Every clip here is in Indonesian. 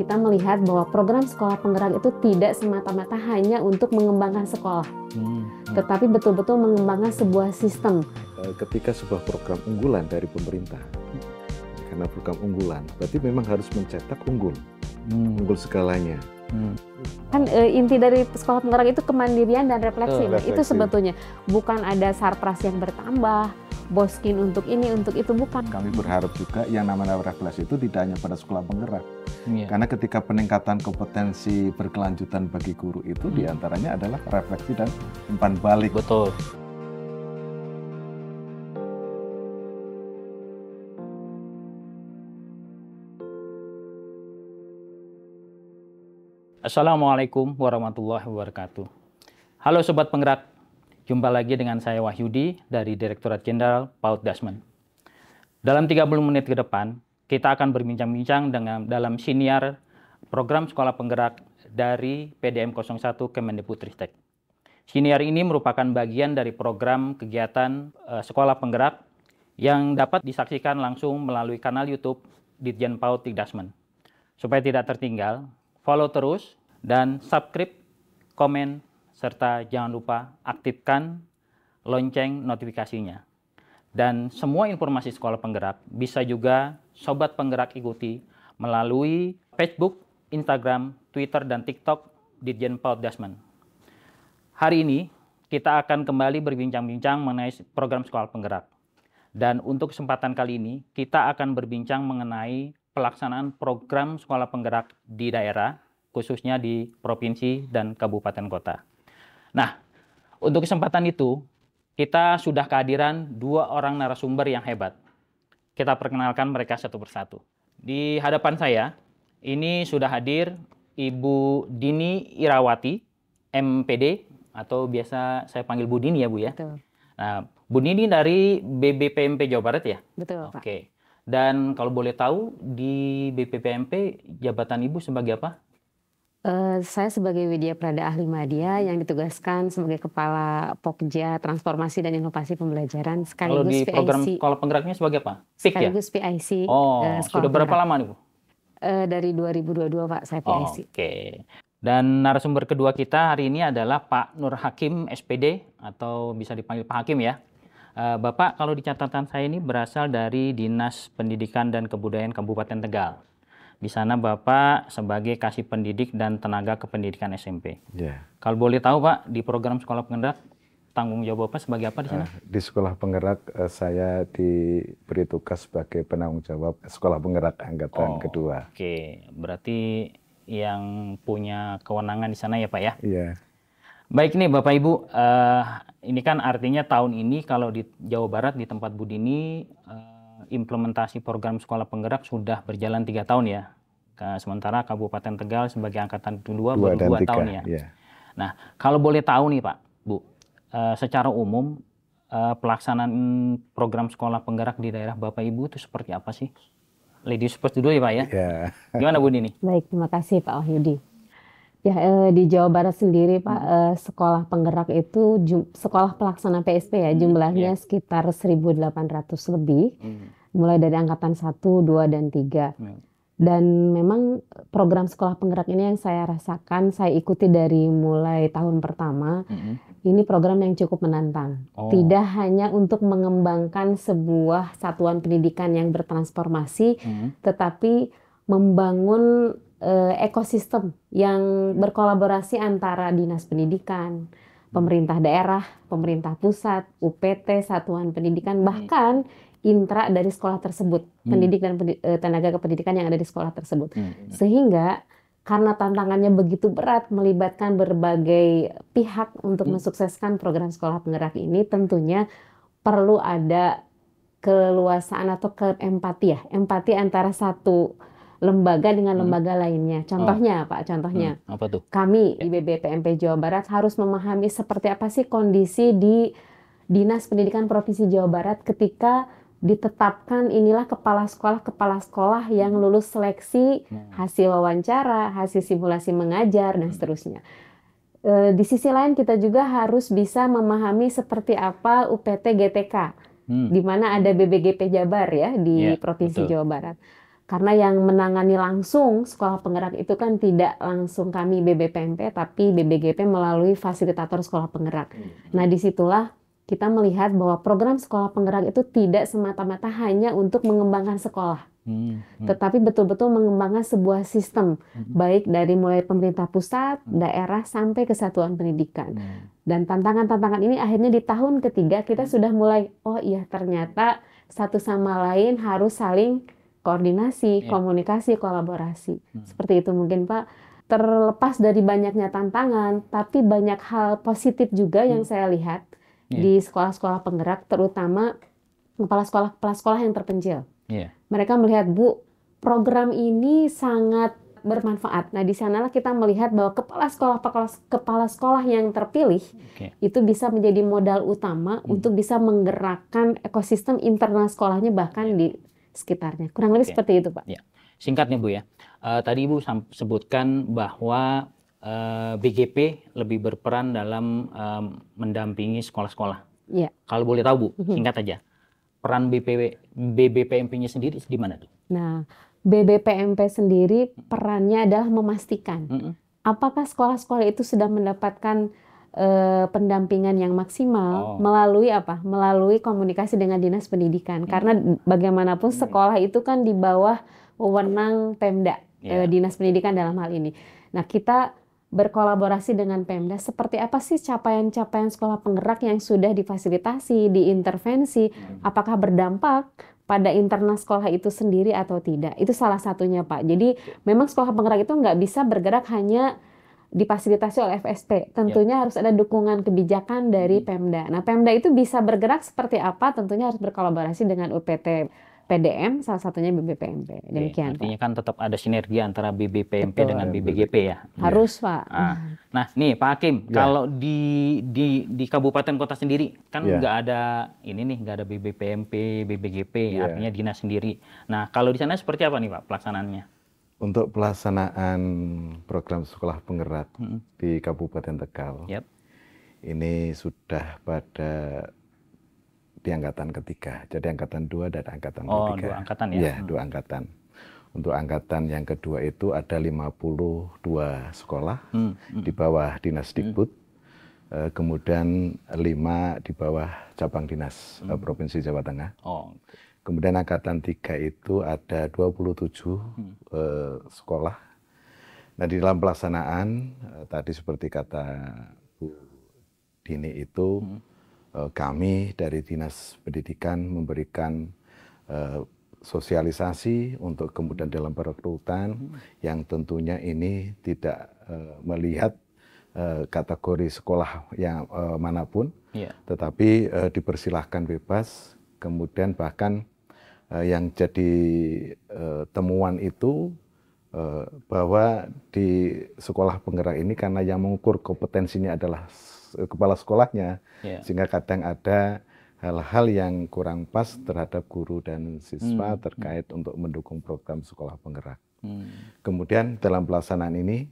kita melihat bahwa program sekolah penggerak itu tidak semata-mata hanya untuk mengembangkan sekolah, tetapi betul-betul mengembangkan sebuah sistem. Ketika sebuah program unggulan dari pemerintah, karena program unggulan, berarti memang harus mencetak unggul segalanya. Kan inti dari sekolah penggerak itu kemandirian dan refleksi. Itu sebetulnya bukan ada sarpras yang bertambah, boskin untuk ini, untuk itu, bukan. Kami berharap juga yang namanya refleksi itu tidak hanya pada sekolah penggerak. Karena ketika peningkatan kompetensi berkelanjutan bagi guru itu diantaranya adalah refleksi dan umpan balik. Betul. Assalamualaikum warahmatullahi wabarakatuh. Halo Sobat Penggerak, jumpa lagi dengan saya Wahyudi dari Direktorat Jenderal PAUD Dasmen. Dalam 30 menit ke depan, kita akan berbincang-bincang dalam siniar program sekolah penggerak dari PDM 01 Kemendikbudristek. Siniar ini merupakan bagian dari program kegiatan sekolah penggerak yang dapat disaksikan langsung melalui kanal YouTube Ditjen PAUD Dasmen. Supaya tidak tertinggal, follow terus dan subscribe, komen, serta jangan lupa aktifkan lonceng notifikasinya. Dan semua informasi sekolah penggerak bisa juga Sobat Penggerak ikuti melalui Facebook, Instagram, Twitter, dan TikTok Ditjen PAUD Dasmen. Hari ini kita akan kembali berbincang-bincang mengenai program sekolah penggerak. Dan untuk kesempatan kali ini kita akan berbincang mengenai pelaksanaan program sekolah penggerak di daerah, khususnya di provinsi dan kabupaten kota. Nah, untuk kesempatan itu, kita sudah kehadiran dua orang narasumber yang hebat. Kita perkenalkan mereka satu persatu. Di hadapan saya, ini sudah hadir Ibu Dini Irawati, MPD, atau biasa saya panggil Bu Dini ya Bu ya? Betul. Nah, Bu Dini dari BBPMP Jawa Barat ya? Betul, Pak. Oke. Dan kalau boleh tahu, di BPPMP jabatan Ibu sebagai apa? Saya sebagai Widya Prada Ahli Madya yang ditugaskan sebagai Kepala Pokja Transformasi dan Inovasi Pembelajaran Kalau di sekaligus program PIC. sekolah penggeraknya sebagai apa? PIC ya? Sekaligus PIC. Oh, sekolah sudah berapa penggerak. lama nih Bu? Dari 2022 Pak, saya PIC. Oke. Dan narasumber kedua kita hari ini adalah Pak Nur Hakim, SPD, atau bisa dipanggil Pak Hakim ya. Bapak, kalau di catatan saya ini berasal dari Dinas Pendidikan dan Kebudayaan Kabupaten Tegal. Di sana Bapak sebagai kasih pendidik dan tenaga kependidikan SMP. Ya. Kalau boleh tahu Pak, di program sekolah penggerak, tanggung jawab Bapak sebagai apa di sana? Di sekolah penggerak saya diberi tugas sebagai penanggung jawab sekolah penggerak angkatan kedua. Oke, berarti yang punya kewenangan di sana ya Pak ya? Iya. Baik nih Bapak Ibu, ini kan artinya tahun ini kalau di Jawa Barat di tempat Bu Dini, implementasi program sekolah penggerak sudah berjalan 3 tahun ya. Sementara Kabupaten Tegal sebagai angkatan kedua baru 2 tahun ya. Iya. Nah, kalau boleh tahu nih Pak, Bu, secara umum pelaksanaan program sekolah penggerak di daerah Bapak Ibu itu seperti apa sih? Ladies first dulu ya Pak ya. Ya. Gimana Bu Dini? Baik, terima kasih Pak Wahyudi. Ya, di Jawa Barat sendiri Pak, sekolah penggerak itu sekolah pelaksana PSP ya, jumlahnya sekitar 1.800 lebih, mulai dari angkatan 1, 2, dan 3. Dan memang program sekolah penggerak ini yang saya rasakan, saya ikuti dari mulai tahun pertama, ini program yang cukup menantang. Tidak hanya untuk mengembangkan sebuah satuan pendidikan yang bertransformasi, tetapi membangun ekosistem yang berkolaborasi antara dinas pendidikan, pemerintah daerah, pemerintah pusat, UPT, satuan pendidikan, bahkan intra dari sekolah tersebut, pendidik dan tenaga kependidikan yang ada di sekolah tersebut. Sehingga karena tantangannya begitu berat melibatkan berbagai pihak untuk mensukseskan program sekolah penggerak ini, tentunya perlu ada keleluasaan atau keempati ya, empati antara satu lembaga dengan lembaga lainnya. Contohnya Pak, contohnya Apa tuh? kami di BBPMP Jawa Barat harus memahami seperti apa sih kondisi di Dinas Pendidikan Provinsi Jawa Barat ketika ditetapkan inilah kepala sekolah yang lulus seleksi, hasil wawancara, hasil simulasi mengajar, dan seterusnya. Di sisi lain kita juga harus bisa memahami seperti apa UPT GTK, di mana ada BBGP Jabar ya di Provinsi Jawa Barat. Karena yang menangani langsung sekolah penggerak itu kan tidak langsung kami BBPMP, tapi BBGP melalui fasilitator sekolah penggerak. Nah, disitulah kita melihat bahwa program sekolah penggerak itu tidak semata-mata hanya untuk mengembangkan sekolah, tetapi betul-betul mengembangkan sebuah sistem, baik dari mulai pemerintah pusat, daerah, sampai ke satuan pendidikan. Dan tantangan-tantangan ini akhirnya di tahun ketiga kita sudah mulai, oh iya ternyata satu sama lain harus saling koordinasi, komunikasi, kolaborasi. Seperti itu mungkin Pak. Terlepas dari banyaknya tantangan, tapi banyak hal positif juga yang saya lihat di sekolah-sekolah penggerak, terutama kepala sekolah yang terpencil. Mereka melihat, Bu, program ini sangat bermanfaat. Nah, di sanalah kita melihat bahwa kepala sekolah yang terpilih itu bisa menjadi modal utama untuk bisa menggerakkan ekosistem internal sekolahnya, bahkan di sekitarnya. Kurang lebih seperti itu, Pak. Singkat nih, Bu ya. Tadi Ibu sebutkan bahwa BGP lebih berperan dalam mendampingi sekolah-sekolah. Kalau boleh tahu, Bu, singkat aja. Peran BBPMP-nya sendiri di mana tuh? Nah, BBPMP sendiri perannya adalah memastikan apakah sekolah-sekolah itu sudah mendapatkan pendampingan yang maksimal melalui apa? Melalui komunikasi dengan Dinas Pendidikan. Karena bagaimanapun sekolah itu kan di bawah wewenang Pemda, Dinas Pendidikan dalam hal ini. Nah, kita berkolaborasi dengan Pemda, seperti apa sih capaian-capaian sekolah penggerak yang sudah difasilitasi, diintervensi, apakah berdampak pada internal sekolah itu sendiri atau tidak. Itu salah satunya, Pak. Jadi memang sekolah penggerak itu nggak bisa bergerak hanya difasilitasi oleh FSP. Tentunya harus ada dukungan kebijakan dari Pemda. Nah, Pemda itu bisa bergerak seperti apa? Tentunya harus berkolaborasi dengan UPT PDM, salah satunya BBPMP. Demikian, artinya Pak. kan tetap ada sinergi antara BBPMP dengan BBGP ya. Harus, Pak. Nah, nih Pak Hakim, kalau di kabupaten kota sendiri kan nggak ada ini nih, nggak ada BBPMP, BBGP, artinya dinas sendiri. Nah, kalau di sana seperti apa nih Pak pelaksanaannya? Untuk pelaksanaan program sekolah penggerak di Kabupaten Tegal, ini sudah pada di angkatan ketiga. Jadi angkatan 2 dan angkatan ketiga. 2 angkatan ya? Iya, 2 angkatan. Untuk angkatan yang kedua itu ada 52 sekolah di bawah Dinas Dikbud. Kemudian 5 di bawah cabang dinas Provinsi Jawa Tengah. Kemudian angkatan 3 itu ada 27 sekolah. Nah, di dalam pelaksanaan tadi seperti kata Bu Dini itu kami dari Dinas Pendidikan memberikan sosialisasi untuk kemudian dalam perekrutan yang tentunya ini tidak melihat kategori sekolah yang manapun, tetapi dipersilahkan bebas. Kemudian bahkan yang jadi temuan itu bahwa di sekolah penggerak ini karena yang mengukur kompetensinya adalah kepala sekolahnya, sehingga kadang ada hal-hal yang kurang pas terhadap guru dan siswa terkait untuk mendukung program sekolah penggerak. Kemudian dalam pelaksanaan ini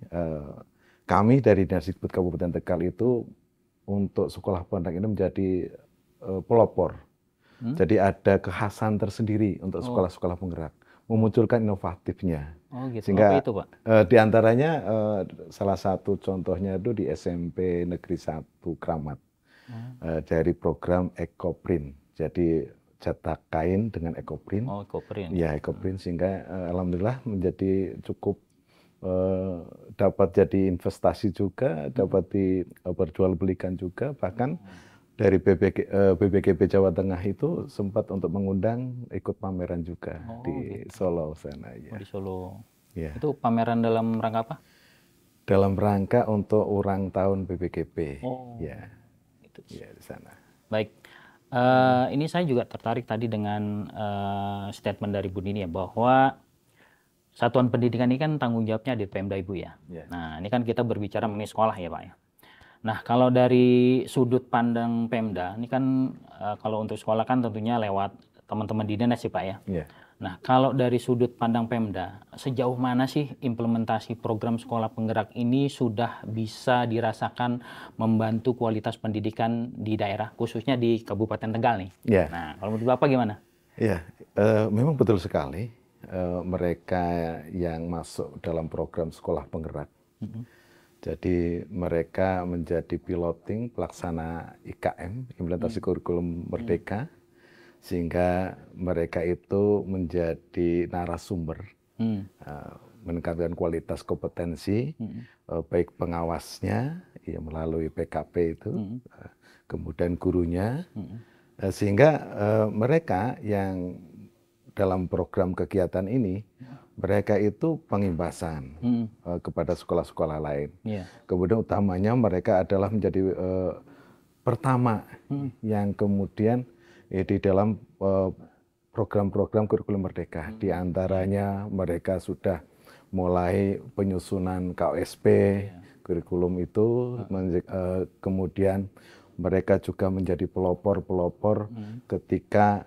kami dari Dinas Dikbud Kabupaten Tegal itu untuk sekolah penggerak ini menjadi pelopor. Jadi ada kekhasan tersendiri untuk sekolah-sekolah penggerak, memunculkan inovatifnya. Gitu. Sehingga apa itu, Pak? Di antaranya salah satu contohnya itu di SMP Negeri 1 Kramat dari program Ekoprint. Jadi cetak kain dengan Ekoprint. Ekoprint. Ya, Ekoprint, sehingga alhamdulillah menjadi cukup dapat jadi investasi juga, dapat diperjualbelikan juga, bahkan dari BBGP Jawa Tengah itu sempat untuk mengundang ikut pameran juga di Solo sana. Di Solo. Ya. Itu pameran dalam rangka apa? Dalam rangka untuk ulang tahun BBGP. Ya. Itu. Ya, di sana. Baik. Ini saya juga tertarik tadi dengan statement dari Bu Dini ya, bahwa satuan pendidikan ini kan tanggung jawabnya di Pemda Ibu ya. Nah, ini kan kita berbicara mengenai sekolah ya Pak ya. Nah, kalau dari sudut pandang Pemda, ini kan kalau untuk sekolah kan tentunya lewat teman-teman di dinas sih Pak ya. Nah, kalau dari sudut pandang Pemda, sejauh mana sih implementasi program sekolah penggerak ini sudah bisa dirasakan membantu kualitas pendidikan di daerah, khususnya di Kabupaten Tegal nih? Nah, kalau menurut Bapak gimana? Ya, memang betul sekali. mereka yang masuk dalam program sekolah penggerak. Jadi mereka menjadi piloting pelaksana IKM, implementasi kurikulum merdeka, sehingga mereka itu menjadi narasumber, meningkatkan kualitas kompetensi, baik pengawasnya ya, melalui PKP itu, kemudian gurunya, sehingga mereka yang dalam program kegiatan ini, mereka itu pengimbasan kepada sekolah-sekolah lain. Kemudian utamanya mereka adalah menjadi pertama yang kemudian di dalam program-program kurikulum merdeka. Di antaranya mereka sudah mulai penyusunan KOSP, kurikulum itu, kemudian mereka juga menjadi pelopor-pelopor ketika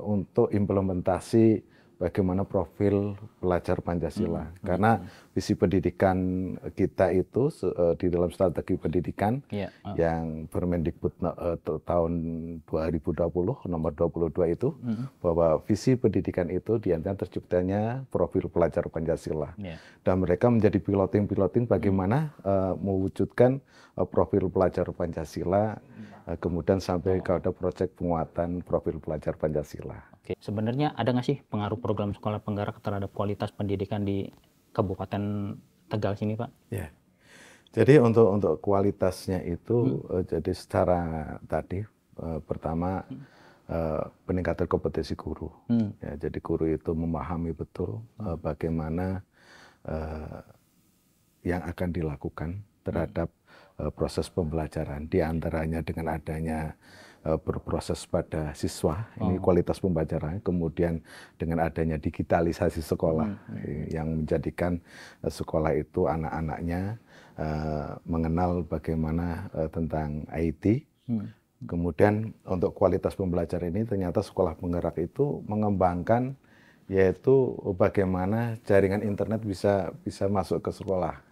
untuk implementasi bagaimana profil pelajar Pancasila. Karena visi pendidikan kita itu di dalam strategi pendidikan yang Permendikbud tahun 2020 nomor 22 itu, bahwa visi pendidikan itu diantara terciptanya profil pelajar Pancasila. Dan mereka menjadi piloting bagaimana mewujudkan profil pelajar Pancasila, kemudian sampai kepada proyek penguatan profil pelajar Pancasila. Oke, sebenarnya ada nggak sih pengaruh program sekolah penggerak terhadap kualitas pendidikan di Kabupaten Tegal sini, Pak? Ya, jadi untuk kualitasnya itu, jadi secara tadi pertama peningkatan kompetensi guru. Ya, jadi guru itu memahami betul bagaimana yang akan dilakukan terhadap proses pembelajaran, di antaranya dengan adanya berproses pada siswa, ini kualitas pembelajaran, kemudian dengan adanya digitalisasi sekolah yang menjadikan sekolah itu anak-anaknya mengenal bagaimana tentang IT. Kemudian untuk kualitas pembelajaran ini ternyata sekolah penggerak itu mengembangkan yaitu bagaimana jaringan internet bisa masuk ke sekolah.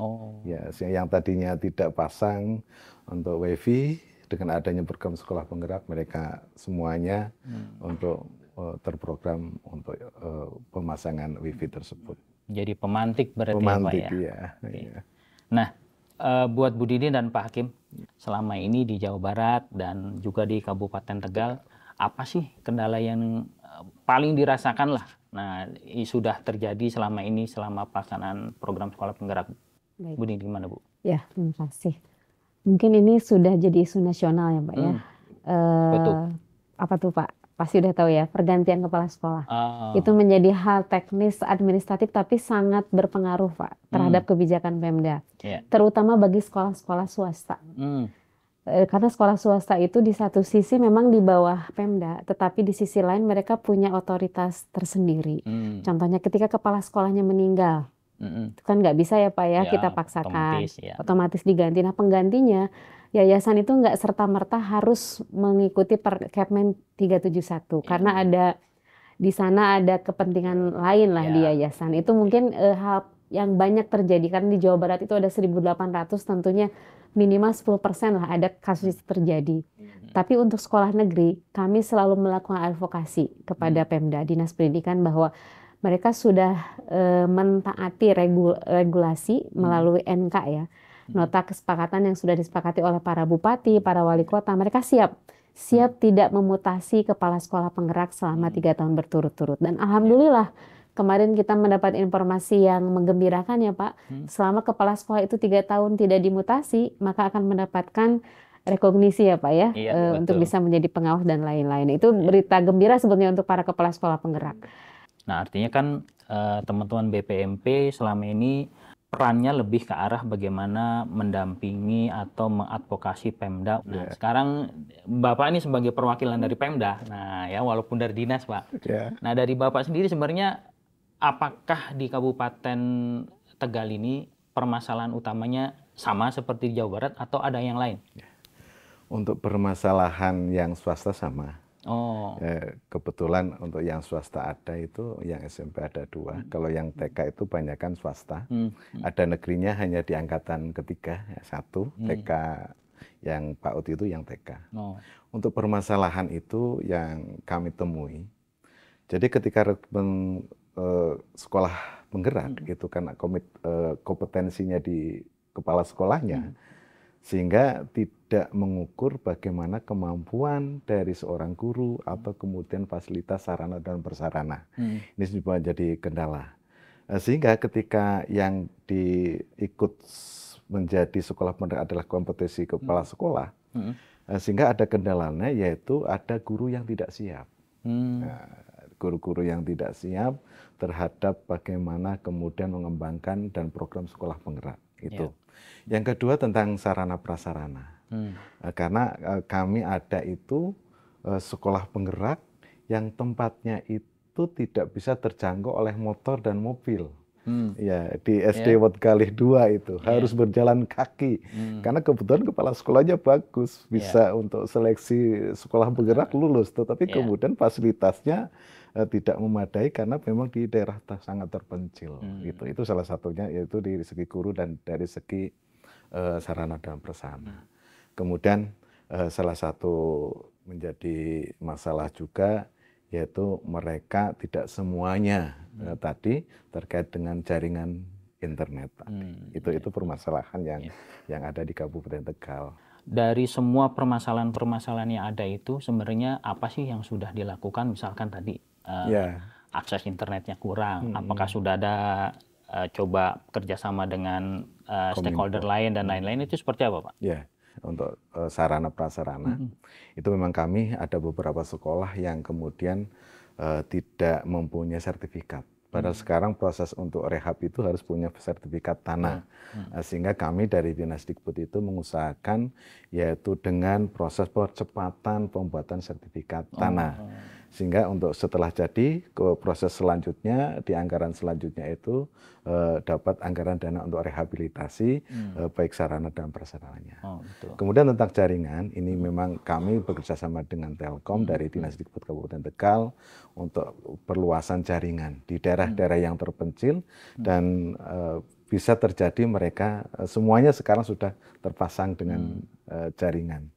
Ya, yang tadinya tidak pasang untuk WiFi, dengan adanya program sekolah penggerak mereka semuanya untuk terprogram untuk pemasangan WiFi tersebut. Jadi pemantik berarti pemantik, ya, Pak ya. Nah, buat Bu Didi dan Pak Hakim, selama ini di Jawa Barat dan juga di Kabupaten Tegal, apa sih kendala yang paling dirasakan lah? Nah, sudah terjadi selama ini selama pelaksanaan program sekolah penggerak. Baik. Bu Didi, gimana Bu? Ya, terima kasih. Mungkin ini sudah jadi isu nasional ya Pak ya. Betul. Apa tuh Pak? Pasti udah tahu ya, pergantian kepala sekolah. Itu menjadi hal teknis administratif tapi sangat berpengaruh Pak terhadap kebijakan Pemda. Terutama bagi sekolah-sekolah swasta. Karena sekolah swasta itu di satu sisi memang di bawah Pemda, tetapi di sisi lain mereka punya otoritas tersendiri. Contohnya ketika kepala sekolahnya meninggal, itu kan nggak bisa ya Pak ya, kita paksakan, otomatis diganti. Nah penggantinya yayasan itu nggak serta-merta harus mengikuti Kepmen 371 karena ada di sana ada kepentingan lain lah di yayasan. Itu mungkin hal yang banyak terjadi karena di Jawa Barat itu ada 1.800, tentunya minimal 10% lah ada kasus terjadi. Tapi untuk sekolah negeri kami selalu melakukan advokasi kepada Pemda, Dinas Pendidikan, bahwa mereka sudah mentaati regulasi melalui NK ya, nota kesepakatan yang sudah disepakati oleh para bupati, para wali kota. Mereka siap tidak memutasi kepala sekolah penggerak selama 3 tahun berturut-turut. Dan alhamdulillah kemarin kita mendapat informasi yang menggembirakan ya Pak. Selama kepala sekolah itu 3 tahun tidak dimutasi, maka akan mendapatkan rekognisi ya Pak ya, untuk bisa menjadi pengawas dan lain-lain. Itu berita gembira sebenarnya untuk para kepala sekolah penggerak. Nah, artinya kan teman-teman BPMP selama ini perannya lebih ke arah bagaimana mendampingi atau mengadvokasi Pemda. Nah, sekarang Bapak ini sebagai perwakilan dari Pemda. Nah, ya walaupun dari dinas, Pak. Nah, dari Bapak sendiri sebenarnya apakah di Kabupaten Tegal ini permasalahan utamanya sama seperti di Jawa Barat atau ada yang lain? Untuk permasalahan yang swasta sama. Kebetulan untuk yang swasta ada itu, yang SMP ada 2. Kalau yang TK itu banyakkan swasta. Ada negerinya hanya di angkatan ketiga, 1. TK yang PAUD itu yang TK. Untuk permasalahan itu yang kami temui, jadi ketika rekrutmen sekolah penggerak itu kan kompetensinya di kepala sekolahnya, sehingga tidak mengukur bagaimana kemampuan dari seorang guru atau kemudian fasilitas sarana dan prasarana. Ini juga jadi kendala. Sehingga ketika yang diikut menjadi sekolah penggerak adalah kompetensi kepala sekolah, sehingga ada kendalanya, yaitu ada guru yang tidak siap. Guru-guru yang tidak siap terhadap bagaimana kemudian mengembangkan dan program sekolah penggerak itu. Yang kedua tentang sarana prasarana, karena kami ada itu sekolah penggerak yang tempatnya itu tidak bisa terjangkau oleh motor dan mobil. Ya, di SD Wotgalih 2 itu harus berjalan kaki, karena kebetulan kepala sekolahnya bagus, bisa untuk seleksi sekolah penggerak lulus, tetapi kemudian fasilitasnya tidak memadai karena memang di daerah sangat terpencil. Itu salah satunya, yaitu dari segi guru dan dari segi sarana dan prasarana. Kemudian salah satu menjadi masalah juga, yaitu mereka tidak semuanya tadi terkait dengan jaringan internet. Itu permasalahan yang ada di Kabupaten Tegal. Dari semua permasalahan-permasalahan yang ada itu, sebenarnya apa sih yang sudah dilakukan? Misalkan tadi akses internetnya kurang, apakah sudah ada coba kerjasama dengan stakeholder lain dan lain-lain, itu seperti apa, Pak? Ya, untuk sarana prasarana itu memang kami ada beberapa sekolah yang kemudian tidak mempunyai sertifikat. Padahal sekarang proses untuk rehab itu harus punya sertifikat tanah. Sehingga kami dari Dinas Dikbud itu mengusahakan yaitu dengan proses percepatan pembuatan sertifikat tanah. Sehingga untuk setelah jadi ke proses selanjutnya, di anggaran selanjutnya itu dapat anggaran dana untuk rehabilitasi baik sarana dan prasarananya. Kemudian tentang jaringan, ini memang kami bekerjasama dengan Telkom dari Dinas Dikbud Kabupaten Tegal untuk perluasan jaringan di daerah-daerah yang terpencil, dan bisa terjadi mereka semuanya sekarang sudah terpasang dengan jaringan.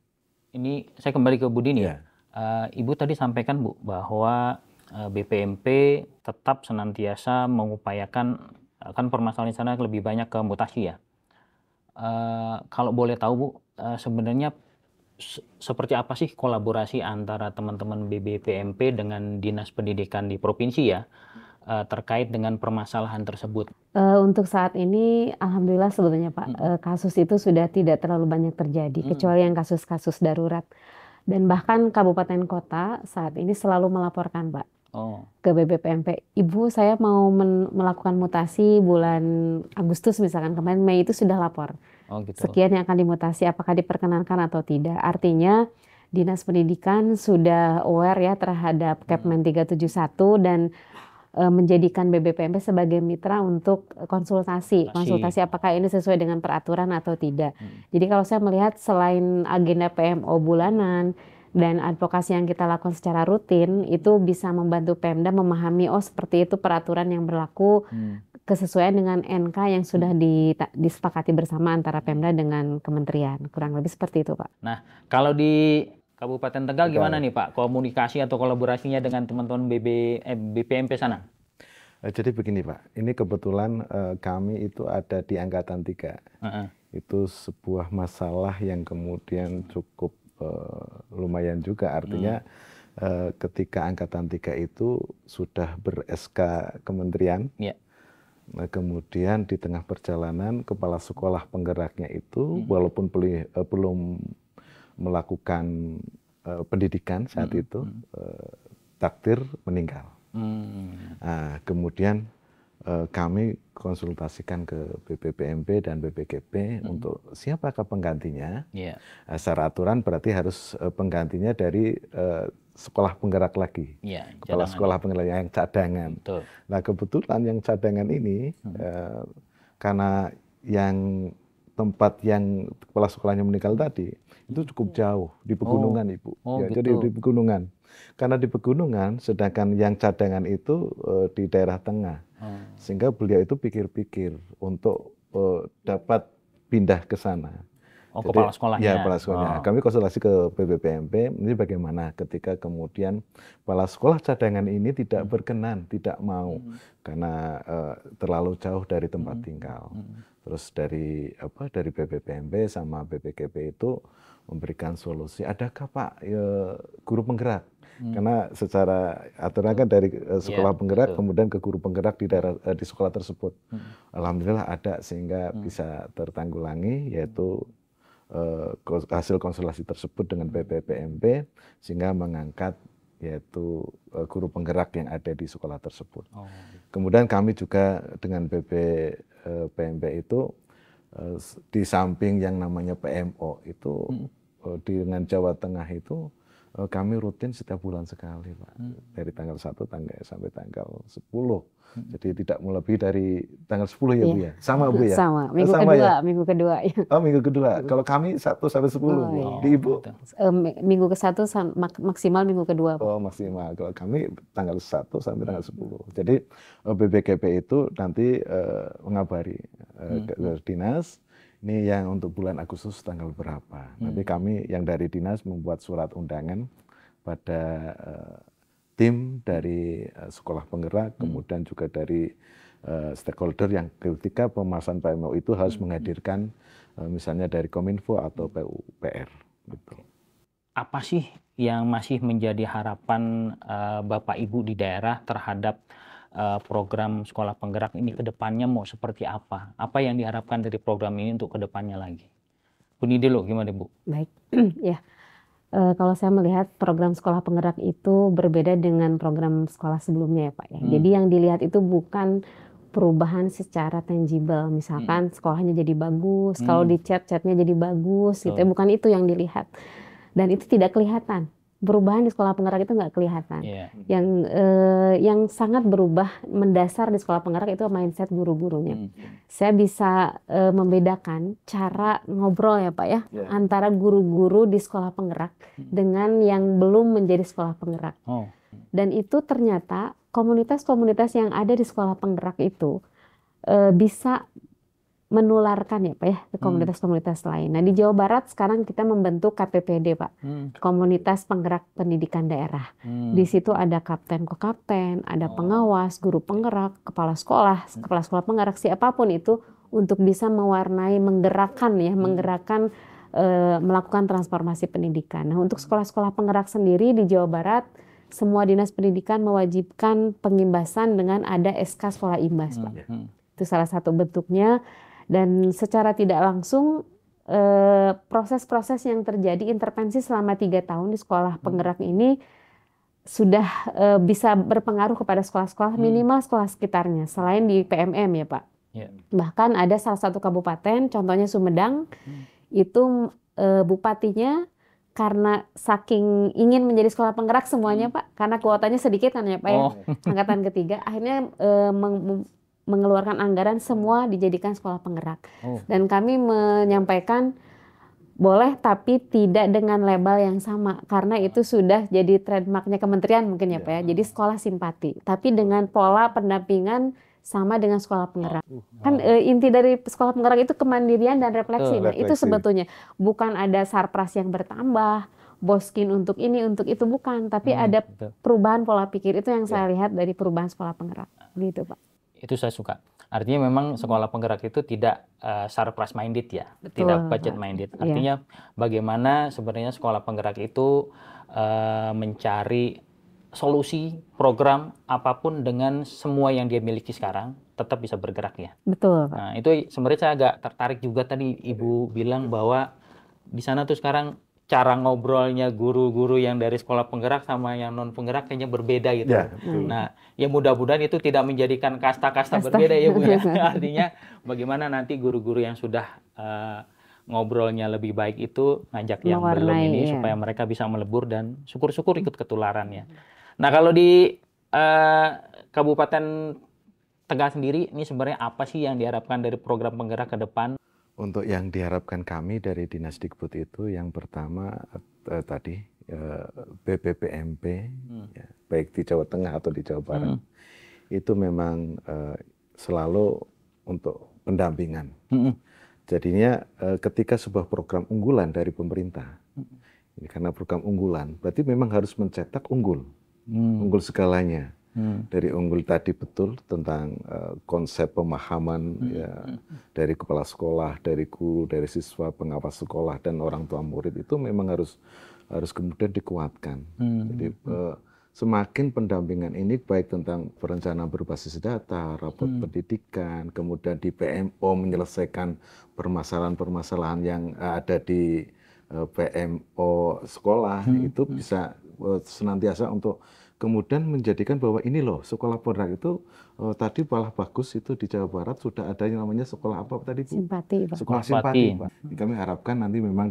Ini saya kembali ke Bu Dini. Ibu tadi sampaikan, Bu, bahwa BPMP tetap senantiasa mengupayakan, kan permasalahan di sana lebih banyak ke mutasi ya. Kalau boleh tahu, Bu, sebenarnya seperti apa sih kolaborasi antara teman-teman BPMP dengan Dinas Pendidikan di provinsi ya, terkait dengan permasalahan tersebut? Untuk saat ini, alhamdulillah sebetulnya Pak, kasus itu sudah tidak terlalu banyak terjadi, kecuali yang kasus-kasus darurat. Dan bahkan kabupaten kota saat ini selalu melaporkan, Pak, ke BPMP. Ibu, saya mau melakukan mutasi bulan Agustus misalkan, kemarin Mei itu sudah lapor. Sekian yang akan dimutasi, apakah diperkenankan atau tidak. Artinya Dinas Pendidikan sudah aware ya terhadap Kepmen 371 dan menjadikan BPMP sebagai mitra untuk konsultasi apakah ini sesuai dengan peraturan atau tidak. Jadi kalau saya melihat selain agenda PMO bulanan dan advokasi yang kita lakukan secara rutin, itu bisa membantu Pemda memahami, oh seperti itu peraturan yang berlaku, kesesuaian dengan NK yang sudah disepakati bersama antara Pemda dengan kementerian. Kurang lebih seperti itu, Pak. Nah, kalau di Kabupaten Tegal gimana nih Pak, komunikasi atau kolaborasinya dengan teman-teman BPMP sana? Jadi begini Pak, ini kebetulan kami itu ada di Angkatan 3. Itu sebuah masalah yang kemudian cukup lumayan juga, artinya ketika Angkatan 3 itu sudah ber-SK kementerian, nah, kemudian di tengah perjalanan kepala sekolah penggeraknya itu walaupun belum melakukan pendidikan saat itu, takdir meninggal. Nah, kemudian kami konsultasikan ke BPPMP dan BPGP untuk siapakah penggantinya. Secara aturan berarti harus penggantinya dari sekolah penggerak lagi, kepala sekolah penggerak yang cadangan. Nah, kebetulan yang cadangan ini karena yang tempat yang kepala sekolahnya meninggal tadi itu cukup jauh di pegunungan, Ibu. Jadi di pegunungan. Karena di pegunungan, sedangkan yang cadangan itu di daerah tengah. Sehingga beliau itu pikir-pikir untuk dapat pindah ke sana. Oh, kepala sekolahnya. Ya, kepala sekolahnya. Kami konsultasi ke BPPMP, ini bagaimana ketika kemudian kepala sekolah cadangan ini tidak berkenan, tidak mau karena terlalu jauh dari tempat tinggal. Terus dari BPPMP sama BPKP itu memberikan solusi. Adakah Pak guru penggerak? Karena secara aturan kan dari sekolah penggerak kemudian ke guru penggerak di daerah di sekolah tersebut. Alhamdulillah ada sehingga bisa tertanggulangi yaitu hasil konsultasi tersebut dengan BPPMP sehingga mengangkat yaitu guru penggerak yang ada di sekolah tersebut. Kemudian kami juga dengan BPPMP itu di samping yang namanya PMO itu dengan Jawa Tengah itu kami rutin setiap bulan sekali, Pak. Dari tanggal 1 sampai tanggal 10. Jadi tidak melebihi dari tanggal 10 ya, Bu ya? Sama, Bu ya? Sama. Minggu kedua. Ya. Oh, minggu kedua. Kalau kami 1 sampai 10, Bu. Iya. Di Ibu? Minggu ke-1 maksimal minggu kedua, Pak. Oh, maksimal. Kalau kami tanggal 1 sampai tanggal 10. Jadi BPKP itu nanti mengabari ke dinas. Ini yang untuk bulan Agustus tanggal berapa. Nanti kami yang dari dinas membuat surat undangan pada tim dari sekolah penggerak, kemudian juga dari stakeholder yang ketika pemasaran PMO itu harus menghadirkan misalnya dari Kominfo atau PUPR. Gitu. Apa sih yang masih menjadi harapan Bapak Ibu di daerah terhadap program sekolah penggerak ini ke depannya mau seperti apa? Apa yang diharapkan dari program ini untuk ke depannya lagi? Bu Nidi lo, gimana Bu? Baik, ya. Kalau saya melihat program sekolah penggerak itu berbeda dengan program sekolah sebelumnya ya Pak ya. Jadi yang dilihat itu bukan perubahan secara tangible. Misalkan sekolahnya jadi bagus, kalau di chatnya jadi bagus gitu ya. Bukan itu yang dilihat. Dan itu tidak kelihatan. Perubahan di sekolah penggerak itu nggak kelihatan. Yang sangat berubah mendasar di sekolah penggerak itu mindset guru-gurunya. Saya bisa membedakan cara ngobrol ya Pak ya antara guru-guru di sekolah penggerak dengan yang belum menjadi sekolah penggerak. Dan itu ternyata komunitas-komunitas yang ada di sekolah penggerak itu bisa menularkan ya Pak ya ke komunitas-komunitas lain. Nah di Jawa Barat sekarang kita membentuk KPPD Pak, Komunitas Penggerak Pendidikan Daerah. Di situ ada kapten, kokapten, ada pengawas, guru penggerak, kepala sekolah penggerak siapapun itu untuk bisa mewarnai, menggerakkan melakukan transformasi pendidikan. Nah untuk sekolah-sekolah penggerak sendiri di Jawa Barat semua dinas pendidikan mewajibkan pengimbasan dengan ada SK sekolah imbas Pak. Itu salah satu bentuknya. Dan secara tidak langsung proses-proses yang terjadi intervensi selama 3 tahun di sekolah penggerak ini sudah bisa berpengaruh kepada sekolah-sekolah minimal sekolah sekitarnya selain di PMM ya Pak. Bahkan ada salah satu kabupaten contohnya Sumedang itu bupatinya karena saking ingin menjadi sekolah penggerak semuanya Pak karena kuotanya sedikit kan ya Pak ya angkatan ketiga akhirnya mengeluarkan anggaran semua dijadikan sekolah penggerak. Dan kami menyampaikan boleh tapi tidak dengan label yang sama karena itu sudah jadi trademarknya kementerian mungkin ya Pak ya. Jadi sekolah simpati tapi dengan pola pendampingan sama dengan sekolah penggerak. Kan inti dari sekolah penggerak itu kemandirian dan refleksi. Nah itu sebetulnya bukan ada sarpras yang bertambah, boskin untuk ini untuk itu bukan, tapi ada perubahan pola pikir itu yang saya lihat dari perubahan sekolah penggerak gitu Pak. Itu saya suka. Artinya memang sekolah penggerak itu tidak surplus minded ya, tidak budget minded. Artinya bagaimana sebenarnya sekolah penggerak itu mencari solusi program apapun dengan semua yang dia miliki sekarang tetap bisa bergerak ya. Betul. Nah itu sebenarnya saya agak tertarik juga tadi Ibu bilang bahwa di sana tuh sekarang cara ngobrolnya guru-guru yang dari sekolah penggerak sama yang non penggerak kayaknya berbeda gitu. Nah, ya mudah-mudahan itu tidak menjadikan kasta-kasta berbeda ya Bu. Artinya bagaimana nanti guru-guru yang sudah ngobrolnya lebih baik itu ngajak yang belum ini supaya mereka bisa melebur dan syukur-syukur ikut ketularannya. Nah, kalau di Kabupaten Tegal sendiri ini sebenarnya apa sih yang diharapkan dari program penggerak ke depan? Untuk yang diharapkan kami dari Dinas Dikbud itu yang pertama tadi BPPMP ya, baik di Jawa Tengah atau di Jawa Barat itu memang selalu untuk pendampingan. Jadinya ketika sebuah program unggulan dari pemerintah, ini karena program unggulan, berarti memang harus mencetak unggul, unggul segalanya. Dari unggul tadi betul tentang konsep pemahaman ya, dari kepala sekolah, dari guru, dari siswa, pengawas sekolah dan orang tua murid itu memang harus kemudian dikuatkan. Jadi semakin pendampingan ini baik tentang perencanaan berbasis data, rapor pendidikan, kemudian di PMO menyelesaikan permasalahan-permasalahan yang ada di PMO sekolah, itu bisa senantiasa untuk kemudian menjadikan bahwa ini loh sekolah penggerak itu tadi malah bagus itu di Jawa Barat sudah ada yang namanya sekolah apa tadi Bu? Simpati, Pak. Sekolah simpati, Pak. Kami harapkan nanti memang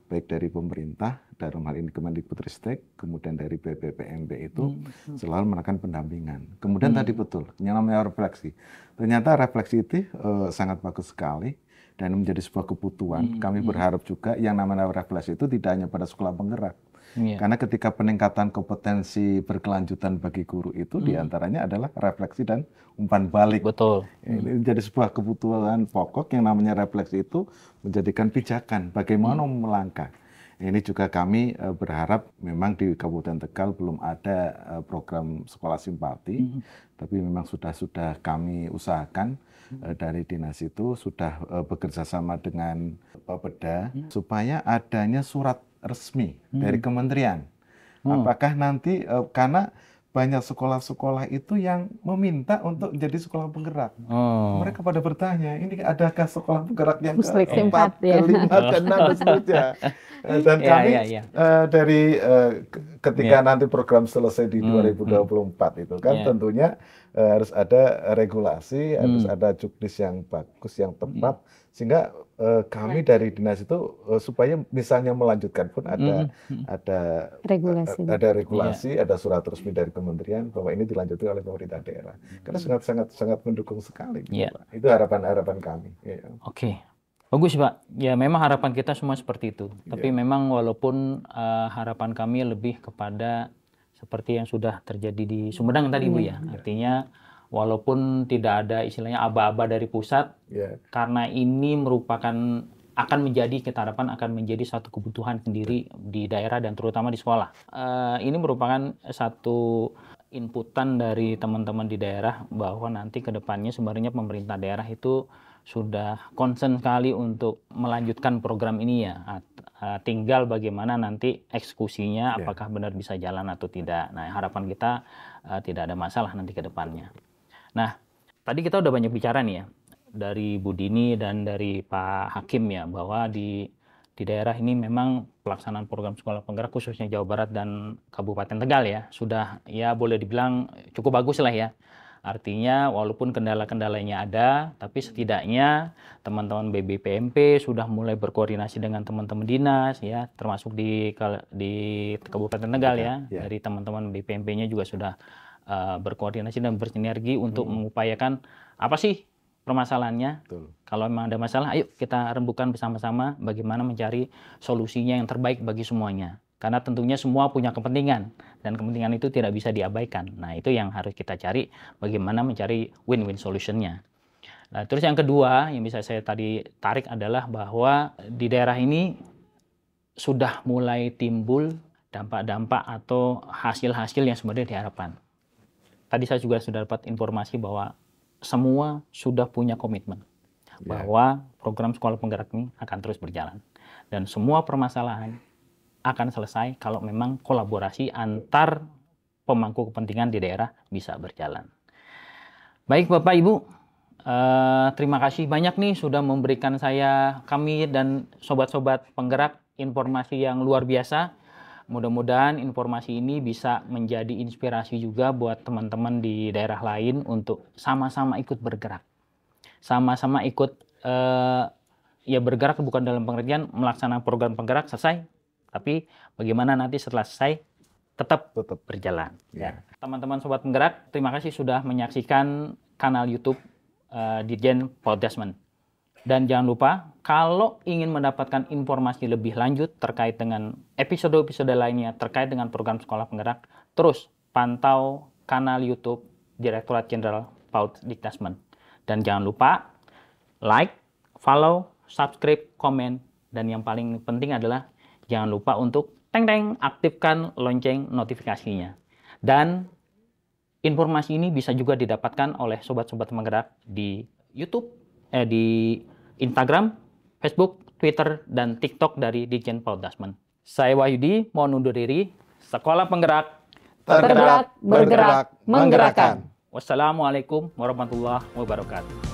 baik dari pemerintah, dalam hal ini Kemendikbudristek, kemudian dari BPPMB itu selalu melakukan pendampingan. Kemudian tadi betul, yang namanya refleksi. Ternyata refleksi itu sangat bagus sekali dan menjadi sebuah kebutuhan. Kami berharap juga yang namanya refleksi itu tidak hanya pada sekolah penggerak. Karena ketika peningkatan kompetensi berkelanjutan bagi guru itu diantaranya adalah refleksi dan umpan balik. Betul. Ini menjadi sebuah kebutuhan pokok yang namanya refleksi itu menjadikan pijakan bagaimana melangkah. Ini juga kami berharap memang di Kabupaten Tegal belum ada program sekolah simpati, tapi memang sudah kami usahakan dari dinas itu sudah bekerja sama dengan Bapeda supaya adanya surat resmi dari kementerian. Apakah nanti karena banyak sekolah-sekolah itu yang meminta untuk menjadi sekolah penggerak. Mereka pada bertanya, ini adakah sekolah penggerak yang keempat, kelima, keenam dan seterusnya. Dan kami dari ketika nanti program selesai di 2024 itu kan tentunya harus ada regulasi, harus ada juknis yang bagus, yang tepat, sehingga kami dari dinas itu supaya misalnya melanjutkan pun ada regulasi, ada surat resmi dari kementerian bahwa ini dilanjutkan oleh pemerintah daerah. Karena sangat mendukung sekali. Gitu, Pak. Itu harapan kami. Oke. Bagus, Pak. Ya, memang harapan kita semua seperti itu. Tapi memang walaupun harapan kami lebih kepada seperti yang sudah terjadi di Sumedang tadi, Bu ya. Artinya walaupun tidak ada istilahnya aba-aba dari pusat, karena ini merupakan kita harapkan akan menjadi satu kebutuhan sendiri di daerah dan terutama di sekolah. Ini merupakan satu inputan dari teman-teman di daerah bahwa nanti ke depannya sebenarnya pemerintah daerah itu sudah concern sekali untuk melanjutkan program ini ya. Tinggal bagaimana nanti eksekusinya, apakah benar bisa jalan atau tidak. Nah, harapan kita tidak ada masalah nanti ke depannya. Nah, tadi kita udah banyak bicara nih ya, dari Bu Dini dan dari Pak Hakim ya, bahwa di daerah ini memang pelaksanaan program sekolah penggerak khususnya Jawa Barat dan Kabupaten Tegal ya, sudah ya boleh dibilang cukup bagus lah ya. Artinya walaupun kendala-kendalanya ada, tapi setidaknya teman-teman BBPMP sudah mulai berkoordinasi dengan teman-teman dinas ya, termasuk di Kabupaten Tegal ya, dari teman-teman BPMP-nya juga sudah berkoordinasi dan bersinergi untuk mengupayakan apa sih permasalahannya. Kalau memang ada masalah, ayo kita rembukan bersama-sama bagaimana mencari solusinya yang terbaik bagi semuanya. Karena tentunya semua punya kepentingan dan kepentingan itu tidak bisa diabaikan. Nah, itu yang harus kita cari, bagaimana mencari win-win solution-nya. Nah, terus yang kedua yang bisa saya tadi tarik adalah bahwa di daerah ini sudah mulai timbul dampak-dampak atau hasil-hasil yang sebenarnya diharapkan. Tadi saya juga sudah dapat informasi bahwa semua sudah punya komitmen bahwa program sekolah penggerak ini akan terus berjalan. Dan semua permasalahan akan selesai kalau memang kolaborasi antar pemangku kepentingan di daerah bisa berjalan. Baik Bapak Ibu, terima kasih banyak nih sudah memberikan kami dan sobat-sobat penggerak informasi yang luar biasa. Mudah-mudahan informasi ini bisa menjadi inspirasi juga buat teman-teman di daerah lain untuk sama-sama ikut bergerak. Sama-sama ikut ya bergerak bukan dalam pengertian melaksanakan program penggerak selesai, tapi bagaimana nanti setelah selesai tetap berjalan. Ya. Teman-teman sobat penggerak, terima kasih sudah menyaksikan kanal YouTube Dirjen Paut Dasmen. Dan jangan lupa, kalau ingin mendapatkan informasi lebih lanjut terkait dengan episode-episode lainnya terkait dengan program sekolah penggerak, terus pantau kanal YouTube Direktorat Jenderal Paut Dikdasmen. Dan jangan lupa like, follow, subscribe, komen, dan yang paling penting adalah jangan lupa untuk aktifkan lonceng notifikasinya. Dan informasi ini bisa juga didapatkan oleh sobat-sobat penggerak di YouTube, di Instagram, Facebook, Twitter, dan TikTok dari Ditjen PAUD Dasmen. Saya Wahyudi, mohon undur diri. Sekolah Penggerak, tergerak, bergerak, menggerakkan. Wassalamualaikum warahmatullahi wabarakatuh.